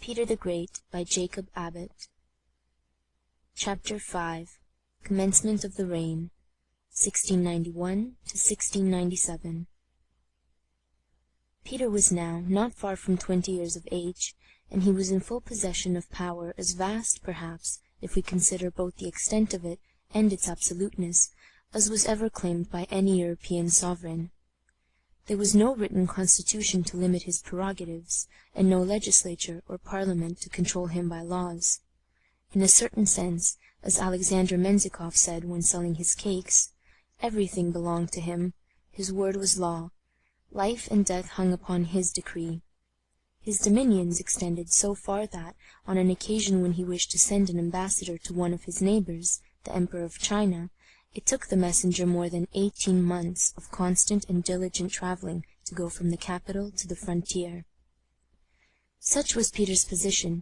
Peter the Great by Jacob Abbott. Chapter 5. Commencement of the Reign, 1691 to 1697. Peter was now not far from 20 years of age, and he was in full possession of power as vast, perhaps, if we consider both the extent of it and its absoluteness, as was ever claimed by any European sovereign. There was no written constitution to limit his prerogatives, and no legislature or parliament to control him by laws. In a certain sense, as Alexander Menzikoff said when selling his cakes, everything belonged to him. His word was law. Life and death hung upon his decree. His dominions extended so far that, on an occasion when he wished to send an ambassador to one of his neighbors, the Emperor of China, it took the messenger more than 18 months of constant and diligent travelling to go from the capital to the frontier. Such was Peter's position.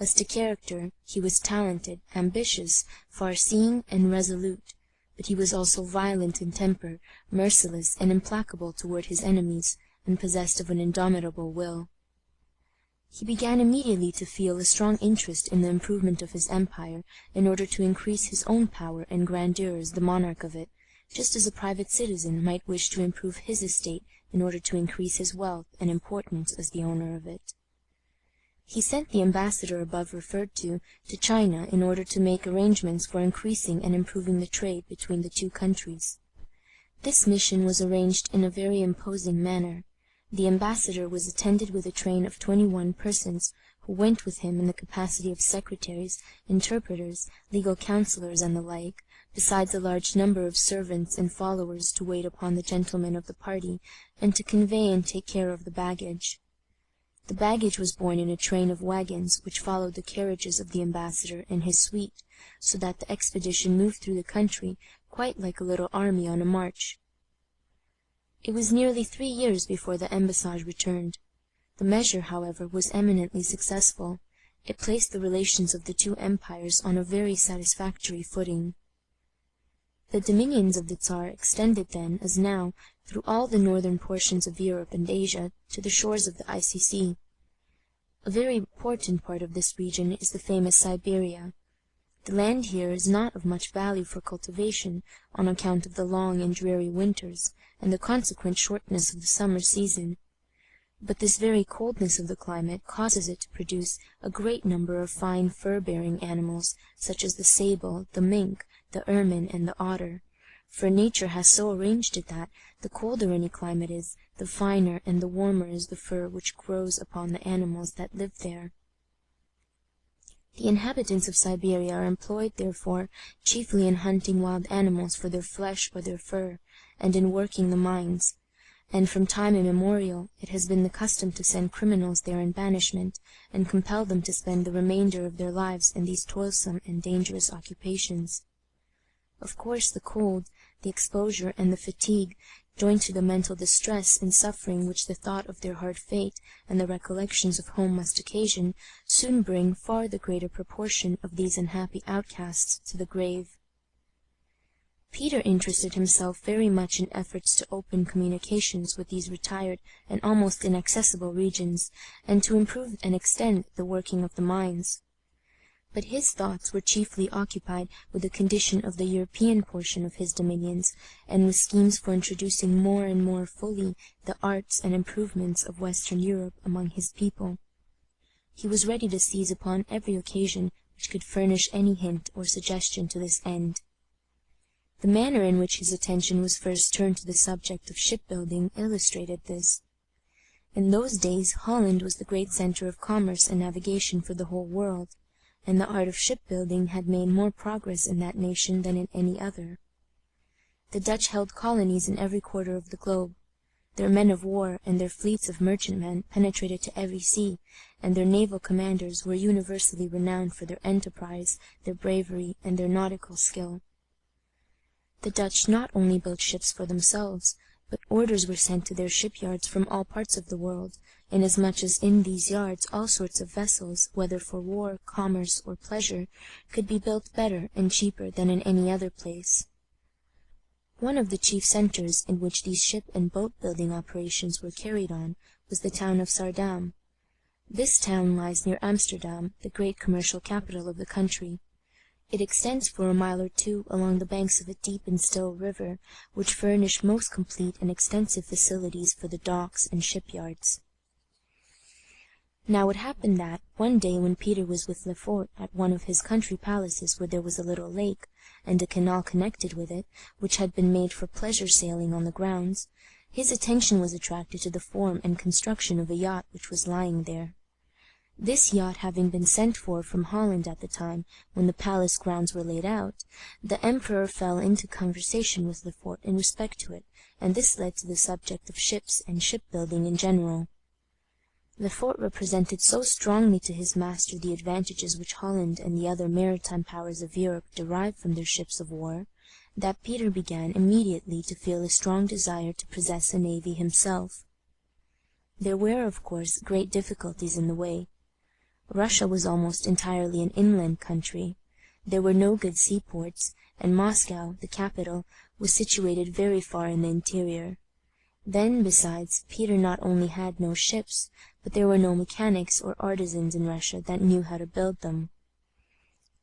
As to character, he was talented, ambitious, far-seeing, and resolute, but he was also violent in temper, merciless and implacable toward his enemies, and possessed of an indomitable will. He began immediately to feel a strong interest in the improvement of his empire, in order to increase his own power and grandeur as the monarch of it, just as a private citizen might wish to improve his estate in order to increase his wealth and importance as the owner of it. He sent the ambassador above referred to China in order to make arrangements for increasing and improving the trade between the two countries. This mission was arranged in a very imposing manner. The ambassador was attended with a train of 21 persons, who went with him in the capacity of secretaries, interpreters, legal counselors, and the like, besides a large number of servants and followers to wait upon the gentlemen of the party, and to convey and take care of the baggage. The baggage was borne in a train of wagons, which followed the carriages of the ambassador and his suite, so that the expedition moved through the country quite like a little army on a march. It was nearly 3 years before the embassage returned. The measure, however, was eminently successful. It placed the relations of the two empires on a very satisfactory footing. The dominions of the Tsar extended then, as now, through all the northern portions of Europe and Asia to the shores of the Icy Sea. A very important part of this region is the famous Siberia. The land here is not of much value for cultivation, on account of the long and dreary winters, and the consequent shortness of the summer season. But this very coldness of the climate causes it to produce a great number of fine fur-bearing animals, such as the sable, the mink, the ermine, and the otter, for nature has so arranged it that, the colder any climate is, the finer and the warmer is the fur which grows upon the animals that live there. The inhabitants of Siberia are employed, therefore, chiefly in hunting wild animals for their flesh or their fur, and in working the mines, and from time immemorial it has been the custom to send criminals there in banishment, and compel them to spend the remainder of their lives in these toilsome and dangerous occupations. Of course the cold, the exposure, and the fatigue, joined to the mental distress and suffering which the thought of their hard fate and the recollections of home must occasion, soon bring far the greater proportion of these unhappy outcasts to the grave. Peter interested himself very much in efforts to open communications with these retired and almost inaccessible regions, and to improve and extend the working of the mines. But his thoughts were chiefly occupied with the condition of the European portion of his dominions, and with schemes for introducing more and more fully the arts and improvements of Western Europe among his people. He was ready to seize upon every occasion which could furnish any hint or suggestion to this end. The manner in which his attention was first turned to the subject of shipbuilding illustrated this. In those days Holland was the great centre of commerce and navigation for the whole world, and the art of shipbuilding had made more progress in that nation than in any other. The Dutch held colonies in every quarter of the globe. Their men of war and their fleets of merchantmen penetrated to every sea, and their naval commanders were universally renowned for their enterprise, their bravery, and their nautical skill. The Dutch not only built ships for themselves, but orders were sent to their shipyards from all parts of the world, inasmuch as in these yards all sorts of vessels, whether for war, commerce, or pleasure, could be built better and cheaper than in any other place. One of the chief centres in which these ship and boat building operations were carried on was the town of Saardam. This town lies near Amsterdam, the great commercial capital of the country. It extends for a mile or two along the banks of a deep and still river, which furnish most complete and extensive facilities for the docks and shipyards. Now it happened that, one day when Peter was with Lefort at one of his country palaces where there was a little lake, and a canal connected with it, which had been made for pleasure sailing on the grounds, his attention was attracted to the form and construction of a yacht which was lying there. This yacht having been sent for from Holland at the time when the palace grounds were laid out, the emperor fell into conversation with Lefort in respect to it, and this led to the subject of ships and shipbuilding in general. Lefort represented so strongly to his master the advantages which Holland and the other maritime powers of Europe derived from their ships of war, that Peter began immediately to feel a strong desire to possess a navy himself. There were, of course, great difficulties in the way. Russia was almost entirely an inland country. There were no good seaports, and Moscow, the capital, was situated very far in the interior. Then, besides, Peter not only had no ships, but there were no mechanics or artisans in Russia that knew how to build them.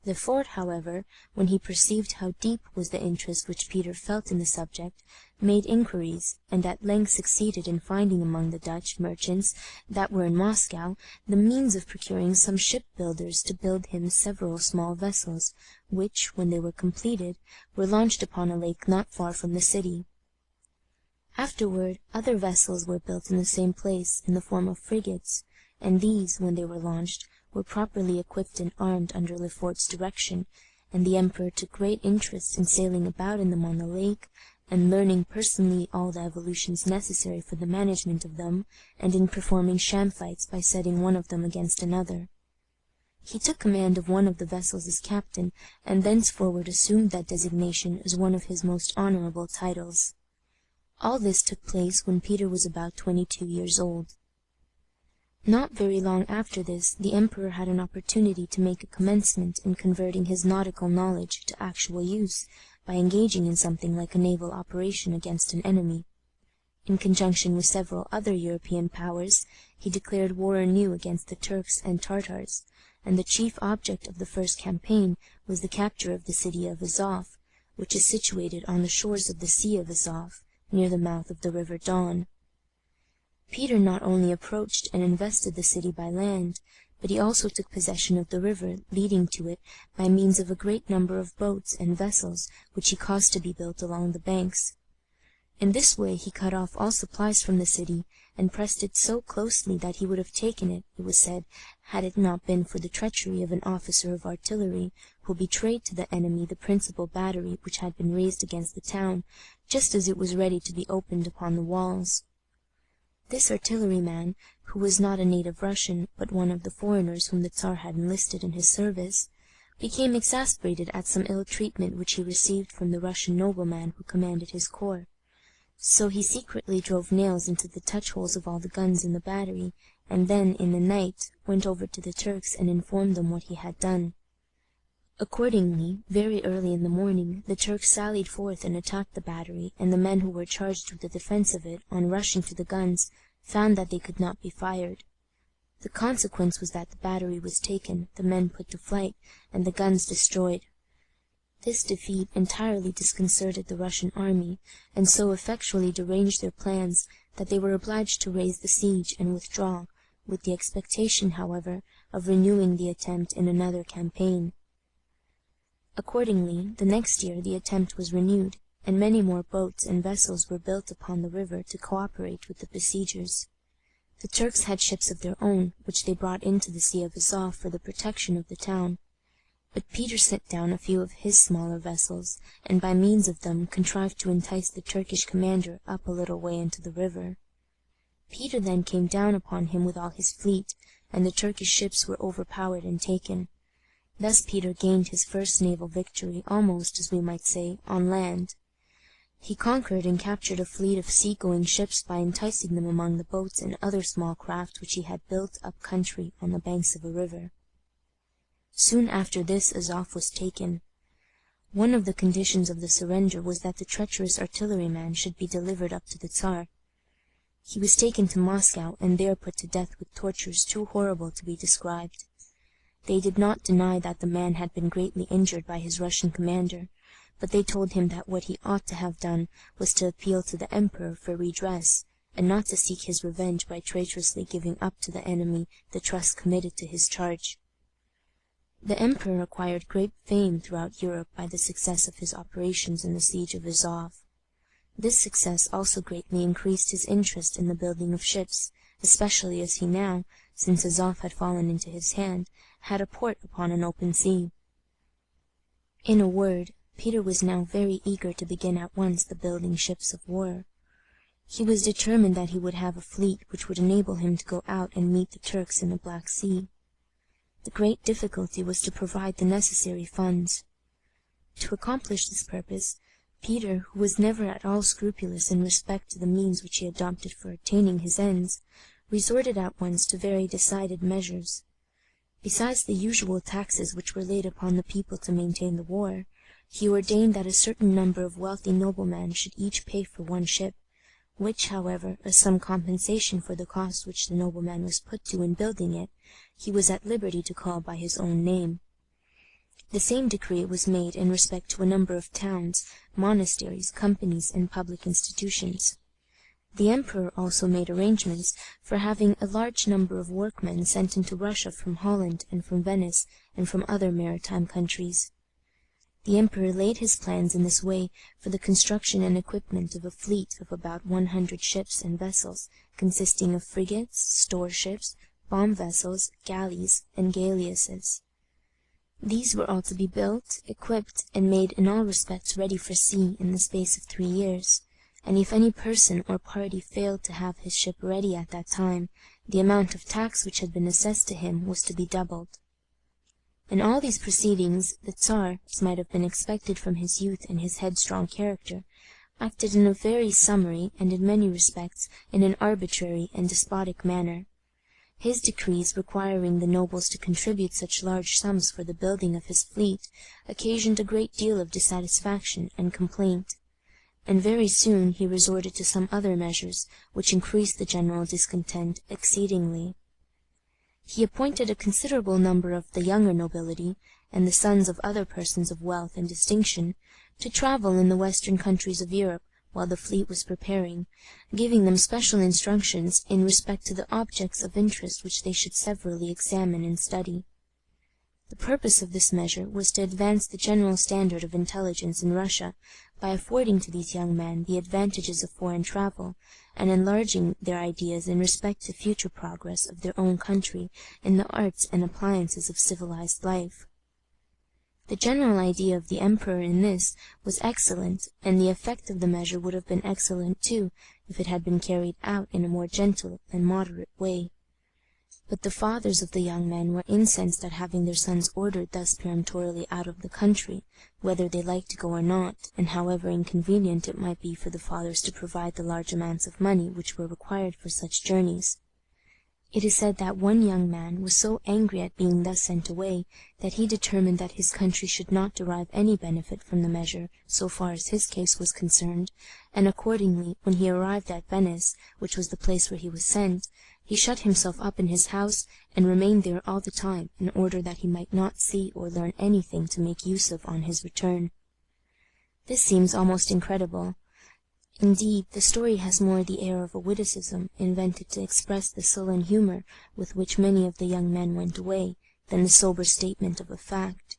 Lefort, however, when he perceived how deep was the interest which Peter felt in the subject, made inquiries, and at length succeeded in finding among the Dutch merchants that were in Moscow the means of procuring some shipbuilders to build him several small vessels, which, when they were completed, were launched upon a lake not far from the city. Afterward, other vessels were built in the same place, in the form of frigates, and these, when they were launched, were properly equipped and armed under Lefort's direction, and the emperor took great interest in sailing about in them on the lake, and learning personally all the evolutions necessary for the management of them, and in performing sham fights by setting one of them against another. He took command of one of the vessels as captain, and thenceforward assumed that designation as one of his most honorable titles. All this took place when Peter was about 22 years old. Not very long after this, the emperor had an opportunity to make a commencement in converting his nautical knowledge to actual use, by engaging in something like a naval operation against an enemy. In conjunction with several other European powers, he declared war anew against the Turks and Tartars, and the chief object of the first campaign was the capture of the city of Azov, which is situated on the shores of the Sea of Azov, near the mouth of the river Don. Peter not only approached and invested the city by land, but he also took possession of the river leading to it by means of a great number of boats and vessels which he caused to be built along the banks. In this way he cut off all supplies from the city, and pressed it so closely that he would have taken it, it was said, had it not been for the treachery of an officer of artillery, who betrayed to the enemy the principal battery which had been raised against the town, just as it was ready to be opened upon the walls. This artilleryman, who was not a native Russian, but one of the foreigners whom the Tsar had enlisted in his service, became exasperated at some ill treatment which he received from the Russian nobleman who commanded his corps. So he secretly drove nails into the touch-holes of all the guns in the battery, and then, in the night, went over to the Turks and informed them what he had done. Accordingly, very early in the morning, the Turks sallied forth and attacked the battery, and the men who were charged with the defense of it, on rushing to the guns, found that they could not be fired. The consequence was that the battery was taken, the men put to flight, and the guns destroyed. This defeat entirely disconcerted the Russian army, and so effectually deranged their plans that they were obliged to raise the siege and withdraw, with the expectation, however, of renewing the attempt in another campaign. Accordingly, the next year the attempt was renewed, and many more boats and vessels were built upon the river to co-operate with the besiegers. The Turks had ships of their own, which they brought into the Sea of Azov for the protection of the town. But Peter sent down a few of his smaller vessels, and by means of them contrived to entice the Turkish commander up a little way into the river. Peter then came down upon him with all his fleet, and the Turkish ships were overpowered and taken. Thus Peter gained his first naval victory, almost, as we might say, on land. He conquered and captured a fleet of sea-going ships by enticing them among the boats and other small craft which he had built up country on the banks of a river. Soon after this Azov was taken. One of the conditions of the surrender was that the treacherous artilleryman should be delivered up to the Tsar. He was taken to Moscow, and there put to death with tortures too horrible to be described. They did not deny that the man had been greatly injured by his Russian commander, but they told him that what he ought to have done was to appeal to the emperor for redress, and not to seek his revenge by traitorously giving up to the enemy the trust committed to his charge. The emperor acquired great fame throughout Europe by the success of his operations in the siege of Azov. This success also greatly increased his interest in the building of ships, especially as he now, since Azov had fallen into his hand, had a port upon an open sea. In a word, Peter was now very eager to begin at once the building ships of war. He was determined that he would have a fleet which would enable him to go out and meet the Turks in the Black Sea. The great difficulty was to provide the necessary funds. To accomplish this purpose, Peter, who was never at all scrupulous in respect to the means which he adopted for attaining his ends, resorted at once to very decided measures. Besides the usual taxes which were laid upon the people to maintain the war, he ordained that a certain number of wealthy noblemen should each pay for one ship, which, however, as some compensation for the cost which the nobleman was put to in building it, he was at liberty to call by his own name. The same decree was made in respect to a number of towns, monasteries, companies, and public institutions. The emperor also made arrangements for having a large number of workmen sent into Russia from Holland and from Venice and from other maritime countries. The emperor laid his plans in this way for the construction and equipment of a fleet of about 100 ships and vessels, consisting of frigates, store ships, bomb vessels, galleys, and galleasses. These were all to be built, equipped, and made in all respects ready for sea in the space of 3 years, and if any person or party failed to have his ship ready at that time, the amount of tax which had been assessed to him was to be doubled. In all these proceedings, the Tsar, as might have been expected from his youth and his headstrong character, acted in a very summary, and in many respects in an arbitrary and despotic manner. His decrees requiring the nobles to contribute such large sums for the building of his fleet occasioned a great deal of dissatisfaction and complaint, and very soon he resorted to some other measures which increased the general discontent exceedingly. He appointed a considerable number of the younger nobility, and the sons of other persons of wealth and distinction, to travel in the western countries of Europe while the fleet was preparing, giving them special instructions in respect to the objects of interest which they should severally examine and study. The purpose of this measure was to advance the general standard of intelligence in Russia by affording to these young men the advantages of foreign travel, and enlarging their ideas in respect to future progress of their own country in the arts and appliances of civilized life. The general idea of the emperor in this was excellent, and the effect of the measure would have been excellent too if it had been carried out in a more gentle and moderate way. But the fathers of the young men were incensed at having their sons ordered thus peremptorily out of the country, whether they liked to go or not, and however inconvenient it might be for the fathers to provide the large amounts of money which were required for such journeys. It is said that one young man was so angry at being thus sent away that he determined that his country should not derive any benefit from the measure, so far as his case was concerned, and accordingly, when he arrived at Venice, which was the place where he was sent, he shut himself up in his house, and remained there all the time, in order that he might not see or learn anything to make use of on his return. This seems almost incredible. Indeed, the story has more the air of a witticism, invented to express the sullen humor with which many of the young men went away, than the sober statement of a fact.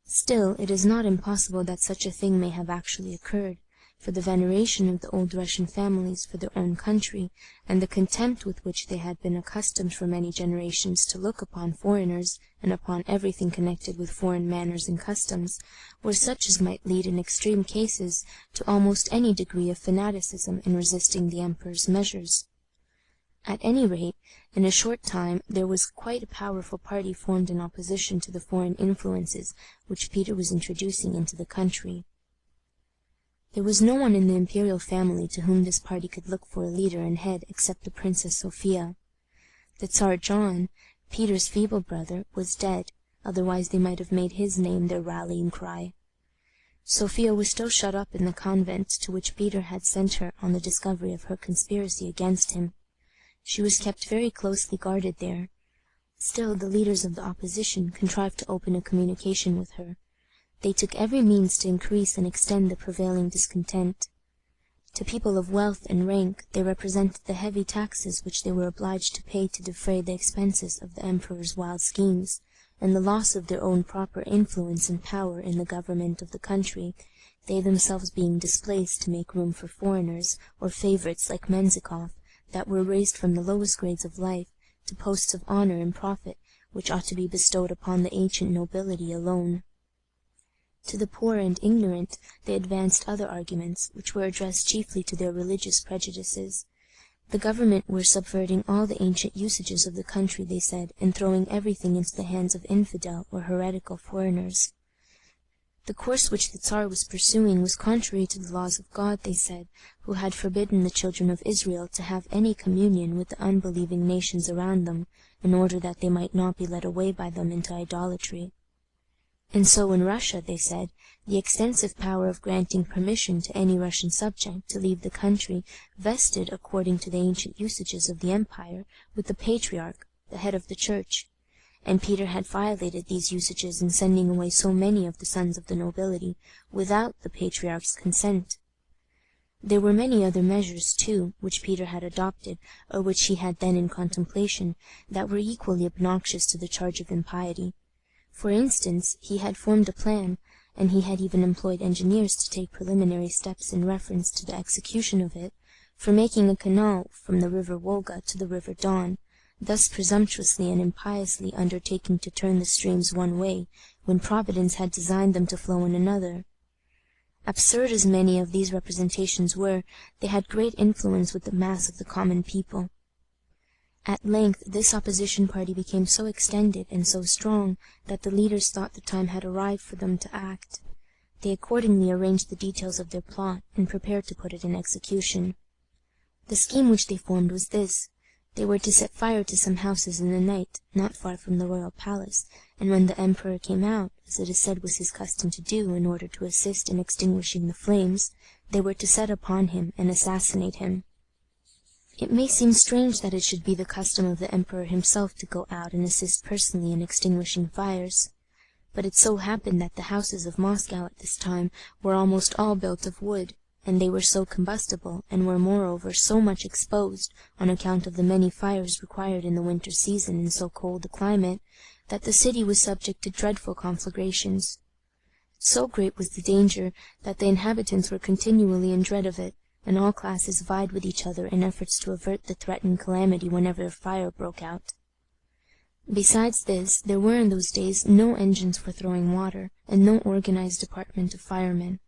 Still, it is not impossible that such a thing may have actually occurred, for the veneration of the old Russian families for their own country, and the contempt with which they had been accustomed for many generations to look upon foreigners and upon everything connected with foreign manners and customs, were such as might lead in extreme cases to almost any degree of fanaticism in resisting the emperor's measures. At any rate, in a short time there was quite a powerful party formed in opposition to the foreign influences which Peter was introducing into the country. There was no one in the imperial family to whom this party could look for a leader and head except the Princess Sophia. The Tsar John, Peter's feeble brother, was dead, otherwise they might have made his name their rallying cry. Sophia was still shut up in the convent to which Peter had sent her on the discovery of her conspiracy against him. She was kept very closely guarded there. Still the leaders of the opposition contrived to open a communication with her. They took every means to increase and extend the prevailing discontent. To people of wealth and rank they represented the heavy taxes which they were obliged to pay to defray the expenses of the emperor's wild schemes, and the loss of their own proper influence and power in the government of the country, they themselves being displaced to make room for foreigners or favorites like Menzikoff, that were raised from the lowest grades of life to posts of honor and profit which ought to be bestowed upon the ancient nobility alone. To the poor and ignorant they advanced other arguments, which were addressed chiefly to their religious prejudices. The government were subverting all the ancient usages of the country, they said, and throwing everything into the hands of infidel or heretical foreigners. The course which the Tsar was pursuing was contrary to the laws of God, they said, who had forbidden the children of Israel to have any communion with the unbelieving nations around them, in order that they might not be led away by them into idolatry. And so in Russia, they said, the extensive power of granting permission to any Russian subject to leave the country vested, according to the ancient usages of the empire, with the patriarch, the head of the church. And Peter had violated these usages in sending away so many of the sons of the nobility, without the patriarch's consent. There were many other measures, too, which Peter had adopted, or which he had then in contemplation, that were equally obnoxious to the charge of impiety. For instance, he had formed a plan, and he had even employed engineers to take preliminary steps in reference to the execution of it, for making a canal from the river Volga to the river Don, thus presumptuously and impiously undertaking to turn the streams one way, when Providence had designed them to flow in another. Absurd as many of these representations were, they had great influence with the mass of the common people. At length this opposition party became so extended and so strong that the leaders thought the time had arrived for them to act. They accordingly arranged the details of their plot, and prepared to put it in execution. The scheme which they formed was this. They were to set fire to some houses in the night, not far from the royal palace, and when the emperor came out, as it is said was his custom to do in order to assist in extinguishing the flames, they were to set upon him and assassinate him. It may seem strange that it should be the custom of the emperor himself to go out and assist personally in extinguishing fires, but it so happened that the houses of Moscow at this time were almost all built of wood, and they were so combustible, and were moreover so much exposed, on account of the many fires required in the winter season in so cold a climate, that the city was subject to dreadful conflagrations. So great was the danger that the inhabitants were continually in dread of it, and all classes vied with each other in efforts to avert the threatened calamity whenever a fire broke out. Besides this, there were in those days no engines for throwing water, and no organized department of firemen.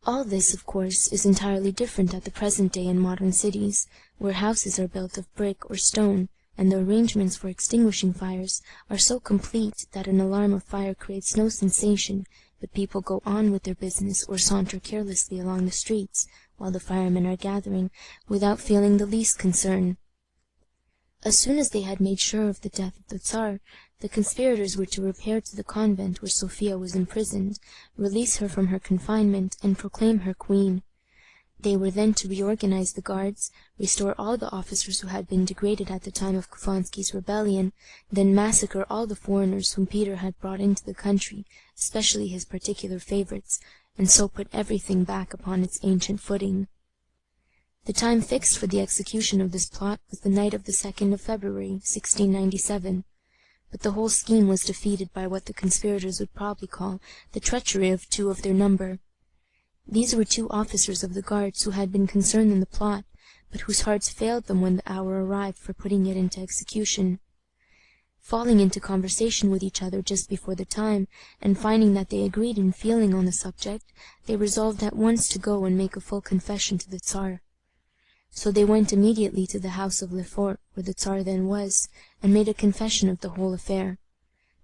All this, of course, is entirely different at the present day in modern cities, where houses are built of brick or stone, and the arrangements for extinguishing fires are so complete that an alarm of fire creates no sensation, but people go on with their business or saunter carelessly along the streets, while the firemen are gathering, without feeling the least concern. As soon as they had made sure of the death of the Tsar, the conspirators were to repair to the convent where Sophia was imprisoned, release her from her confinement, and proclaim her queen. They were then to reorganize the guards, restore all the officers who had been degraded at the time of Khovansky's rebellion, then massacre all the foreigners whom Peter had brought into the country, especially his particular favorites, and so put everything back upon its ancient footing. The time fixed for the execution of this plot was the night of the 2nd of February, 1697, but the whole scheme was defeated by what the conspirators would probably call the treachery of two of their number. These were two officers of the guards who had been concerned in the plot, but whose hearts failed them when the hour arrived for putting it into execution. Falling into conversation with each other just before the time, and finding that they agreed in feeling on the subject, they resolved at once to go and make a full confession to the Tsar. So they went immediately to the house of Lephéř, where the Tsar then was, and made a confession of the whole affair.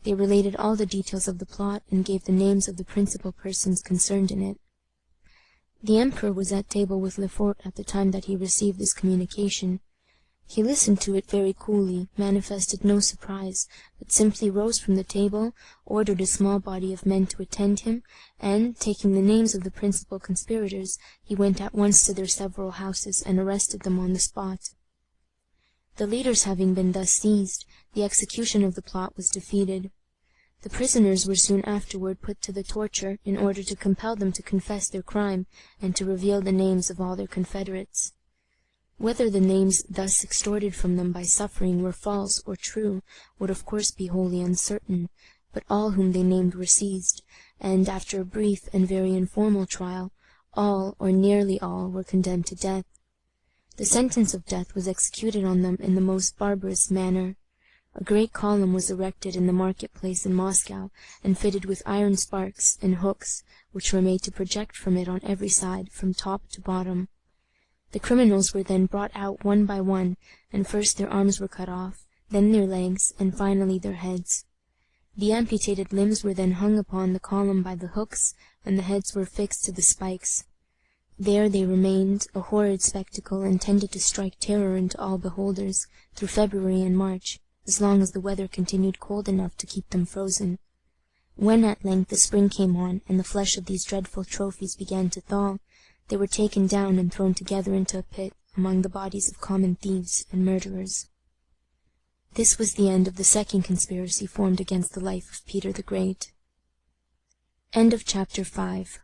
They related all the details of the plot, and gave the names of the principal persons concerned in it. The emperor was at table with Lephéř at the time that he received this communication. He listened to it very coolly, manifested no surprise, but simply rose from the table, ordered a small body of men to attend him, and, taking the names of the principal conspirators, he went at once to their several houses and arrested them on the spot. The leaders having been thus seized, the execution of the plot was defeated. The prisoners were soon afterward put to the torture, in order to compel them to confess their crime, and to reveal the names of all their confederates. Whether the names thus extorted from them by suffering were false or true would of course be wholly uncertain, but all whom they named were seized, and, after a brief and very informal trial, all, or nearly all, were condemned to death. The sentence of death was executed on them in the most barbarous manner. A great column was erected in the market-place in Moscow, and fitted with iron sparks and hooks, which were made to project from it on every side, from top to bottom. The criminals were then brought out one by one, and first their arms were cut off, then their legs, and finally their heads. The amputated limbs were then hung upon the column by the hooks, and the heads were fixed to the spikes. There they remained, a horrid spectacle intended to strike terror into all beholders, through February and March, as long as the weather continued cold enough to keep them frozen. When at length the spring came on, and the flesh of these dreadful trophies began to thaw, they were taken down and thrown together into a pit, among the bodies of common thieves and murderers. This was the end of the second conspiracy formed against the life of Peter the Great. End of chapter 5.